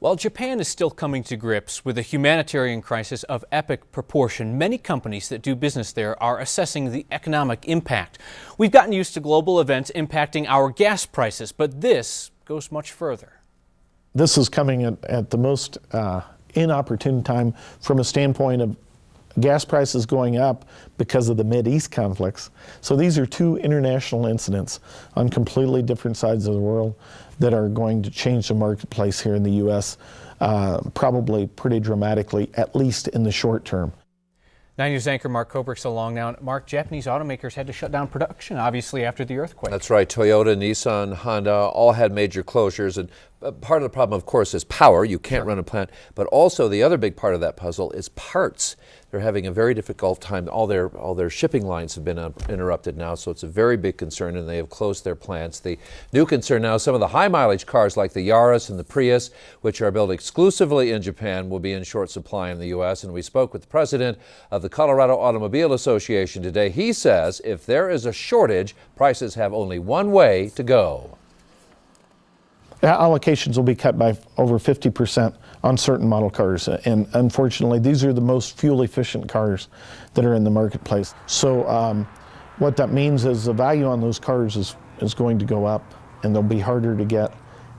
While Japan is still coming to grips with a humanitarian crisis of epic proportion, many companies that do business there are assessing the economic impact. We've gotten used to global events impacting our gas prices, but this goes much further. This is coming at the most inopportune time from a standpoint of gas prices going up because of the Mideast conflicts. So these are two international incidents on completely different sides of the world that are going to change the marketplace here in the U.S. Probably pretty dramatically, at least in the short term. 9 News anchor Mark Koebrich along now. Mark, Japanese automakers had to shut down production, obviously, after the earthquake. That's right. Toyota, Nissan, Honda all had major closures. And part of the problem, of course, is power. You can't run a plant. But also the other big part of that puzzle is parts. They're having a very difficult time. All their shipping lines have been interrupted now, so it's a very big concern, and they have closed their plants. The new concern now, some of the high-mileage cars like the Yaris and the Prius, which are built exclusively in Japan, will be in short supply in the U.S., and we spoke with the president of the Colorado Automobile Association today. He says if there is a shortage, prices have only one way to go. Allocations will be cut by over 50% on certain model cars, and unfortunately these are the most fuel efficient cars that are in the marketplace. So what that means is the value on those cars is going to go up, and they'll be harder to get,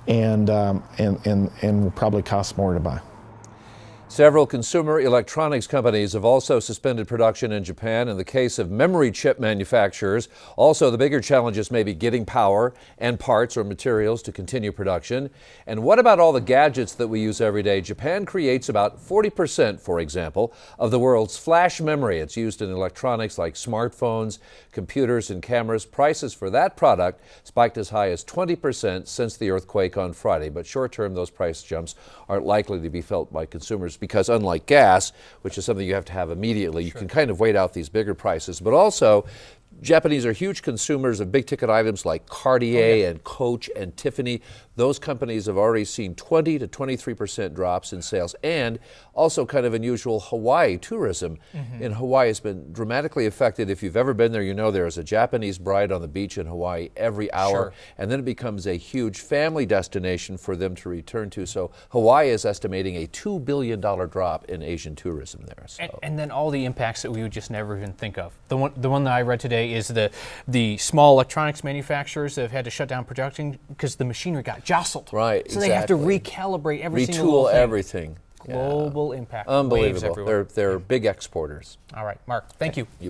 and will probably cost more to buy. Several consumer electronics companies have also suspended production in Japan in the case of memory chip manufacturers. Also, the bigger challenges may be getting power and parts or materials to continue production. And what about all the gadgets that we use every day? Japan creates about 40%, for example, of the world's flash memory. It's used in electronics like smartphones, computers, and cameras. Prices for that product spiked as high as 20% since the earthquake on Friday. But short term, those price jumps aren't likely to be felt by consumers, because unlike gas, which is something you have to have immediately, you can kind of wait out these bigger prices. But also, Japanese are huge consumers of big ticket items like Cartier and Coach and Tiffany. Those companies have already seen 20 to 23% drops in sales. And also kind of unusual, Hawaii tourism in Hawaii has been dramatically affected. If you've ever been there, you know there is a Japanese bride on the beach in Hawaii every hour. And then it becomes a huge family destination for them to return to. So Hawaii is estimating a $2 billion drop in Asian tourism there. So. And then all the impacts that we would just never even think of. The one that I read today is the small electronics manufacturers that have had to shut down production because the machinery got jostled. Right, so they have to recalibrate every single Retool thing. everything. Global impact. Unbelievable. They're big exporters. All right, Mark, thank you. You bet.